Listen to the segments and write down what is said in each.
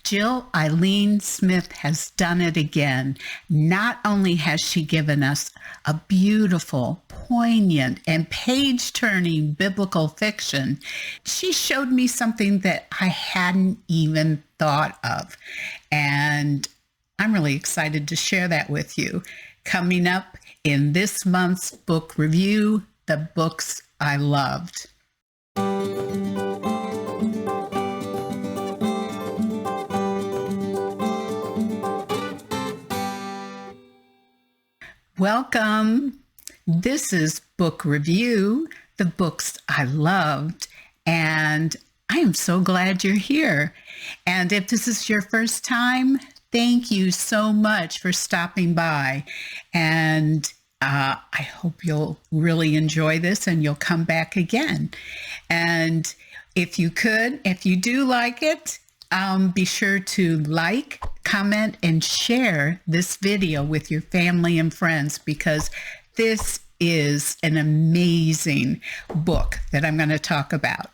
Jill Eileen Smith has done it again. Not only has she given us a beautiful, poignant, and page-turning biblical fiction, she showed me something that I hadn't even thought of. And I'm really excited to share that with you. Coming up in this month's book review, The Books I Loved. Welcome. This is Book Review, The Books I Loved, and I am so glad you're here. And if this is your first time, thank you so much for stopping by. And I hope you'll really enjoy this and you'll come back again. And if you do like it, be sure to like, comment, and share this video with your family and friends, because this is an amazing book that I'm going to talk about.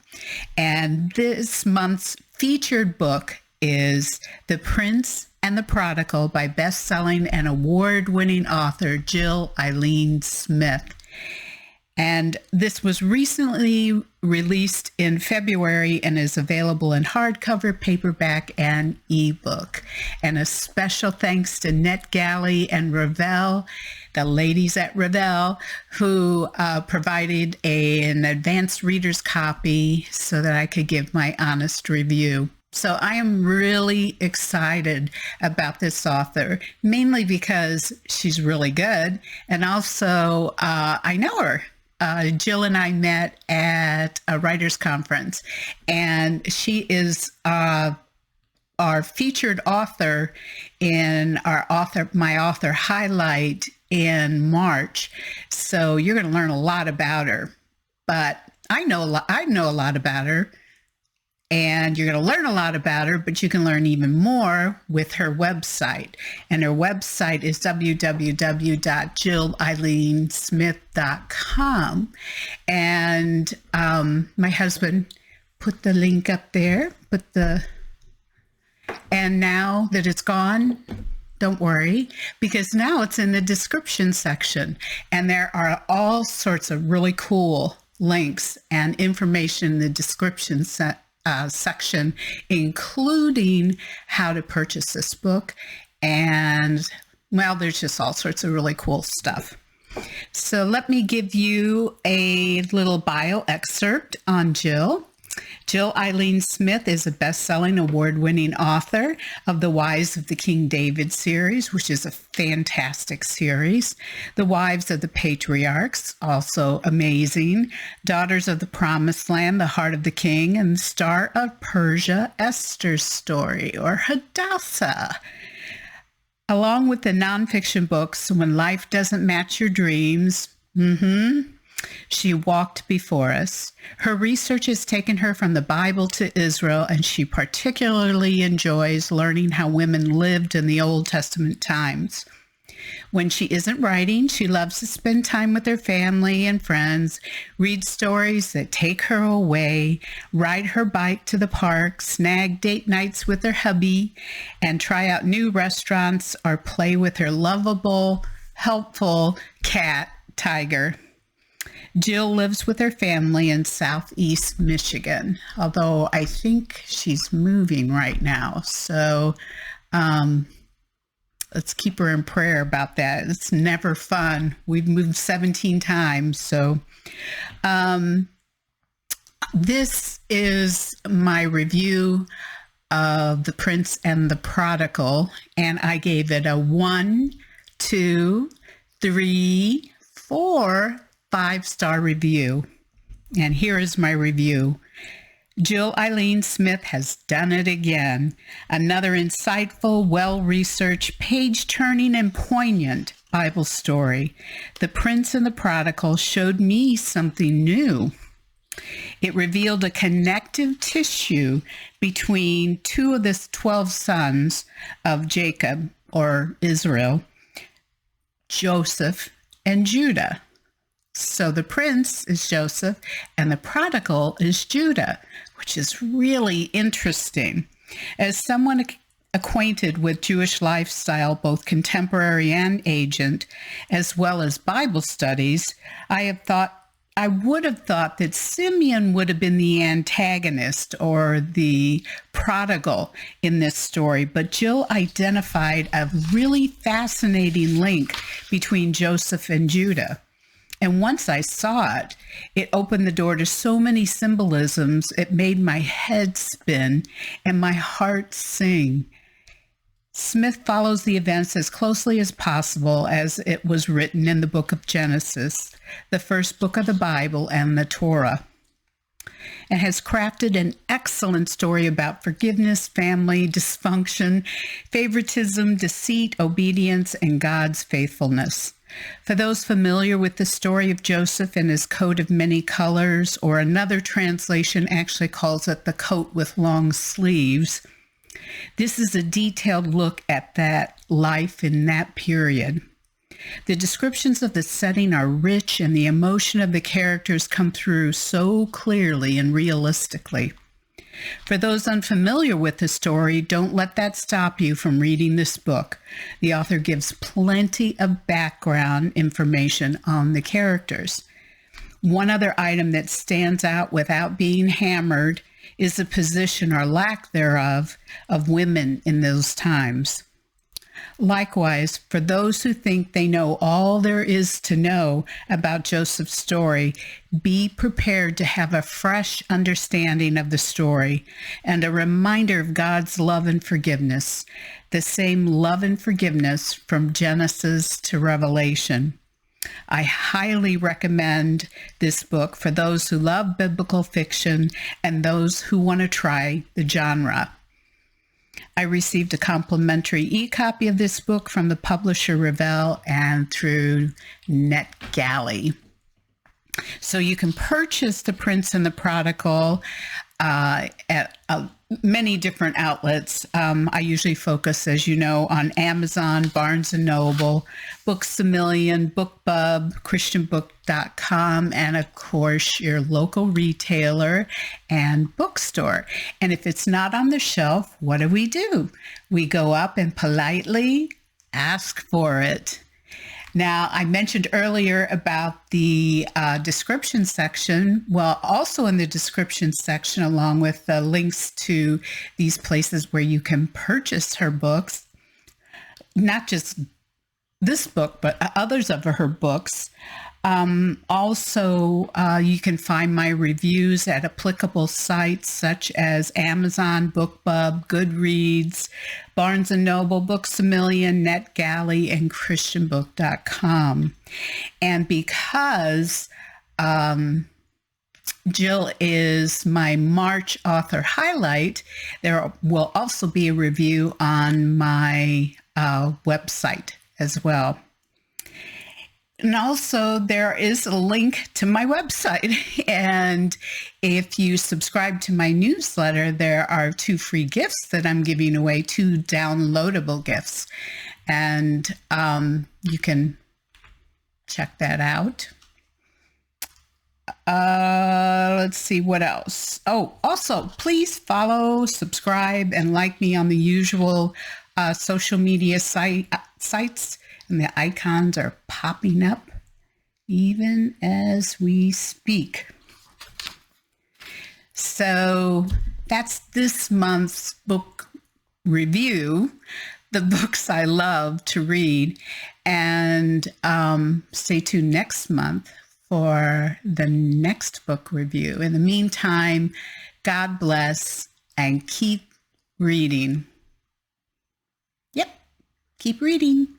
And this month's featured book is The Prince and the Prodigal by bestselling and award-winning author Jill Eileen Smith. And this was recently released in February and is available in hardcover, paperback, and eBook. And a special thanks to NetGalley and Revell, the ladies at Revell, who provided an advanced reader's copy so that I could give my honest review. So I am really excited about this author, mainly because she's really good. And also, I know her. Jill and I met at a writer's conference, and she is our featured author in my author highlight in March. So you're going to learn a lot about her. But I know a lot about her. And you're going to learn a lot about her, but you can learn even more with her website. And her website is www.jilleileensmith.com. And my husband put the link up there. And now that it's gone, don't worry, because now it's in the description section. And there are all sorts of really cool links and information in the description section, including how to purchase this book. And, well, there's just all sorts of really cool stuff. So let me give you a little bio excerpt on Jill. Jill Eileen Smith is a best-selling, award-winning author of the Wives of the King David series, which is a fantastic series. The Wives of the Patriarchs, also amazing. Daughters of the Promised Land, The Heart of the King, and Star of Persia, Esther's Story, or Hadassah. Along with the nonfiction books, When Life Doesn't Match Your Dreams, She Walked Before Us. Her research has taken her from the Bible to Israel, and she particularly enjoys learning how women lived in the Old Testament times. When she isn't writing, she loves to spend time with her family and friends, read stories that take her away, ride her bike to the park, snag date nights with her hubby, and try out new restaurants or play with her lovable, helpful cat, Tiger. Jill lives with her family in Southeast Michigan, although I think she's moving right now. So let's keep her in prayer about that. It's never fun. We've moved 17 times. So this is my review of The Prince and the Prodigal, and I gave it a 1, 2, 3, 4, 5-star review. And here is my review. Jill Eileen Smith has done it again. Another insightful, well-researched, page-turning, and poignant Bible story. The Prince and the Prodigal showed me something new. It revealed a connective tissue between two of the 12 sons of Jacob, or Israel, Joseph and Judah. So the prince is Joseph and the prodigal is Judah, which is really interesting. As someone acquainted with Jewish lifestyle, both contemporary and ancient, as well as Bible studies, I would have thought that Simeon would have been the antagonist or the prodigal in this story, but Jill identified a really fascinating link between Joseph and Judah. And once I saw it, it opened the door to so many symbolisms, it made my head spin and my heart sing. Smith follows the events as closely as possible as it was written in the book of Genesis, the first book of the Bible and the Torah, and has crafted an excellent story about forgiveness, family, dysfunction, favoritism, deceit, obedience, and God's faithfulness. For those familiar with the story of Joseph and his coat of many colors, or another translation actually calls it the coat with long sleeves, this is a detailed look at that life in that period. The descriptions of the setting are rich, and the emotion of the characters come through so clearly and realistically. For those unfamiliar with the story, don't let that stop you from reading this book. The author gives plenty of background information on the characters. One other item that stands out without being hammered is the position or lack thereof of women in those times. Likewise, for those who think they know all there is to know about Joseph's story, be prepared to have a fresh understanding of the story and a reminder of God's love and forgiveness, the same love and forgiveness from Genesis to Revelation. I highly recommend this book for those who love biblical fiction and those who want to try the genre. I received a complimentary e-copy of this book from the publisher Revell and through NetGalley. So you can purchase The Prince and the Prodigal at many different outlets. I usually focus, as you know, on Amazon, Barnes & Noble, Books A Million, BookBub, ChristianBook.com, and of course your local retailer and bookstore. And if it's not on the shelf, what do? We go up and politely ask for it. Now, I mentioned earlier about the description section. Well, also in the description section, along with the links to these places where you can purchase her books, not just this book, but others of her books. Also, you can find my reviews at applicable sites such as Amazon, BookBub, Goodreads, Barnes & Noble, Books A Million, NetGalley, and ChristianBook.com. And because Jill is my March author highlight, there will also be a review on my website as well. And also there is a link to my website. And if you subscribe to my newsletter, there are 2 free gifts that I'm giving away, 2 downloadable gifts. And you can check that out. Let's see what else. Oh, also, please follow, subscribe, and like me on the usual social media sites. And the icons are popping up even as we speak. So that's this month's book review, the books I love to read. And stay tuned next month for the next book review. In the meantime, God bless and keep reading. Yep, keep reading.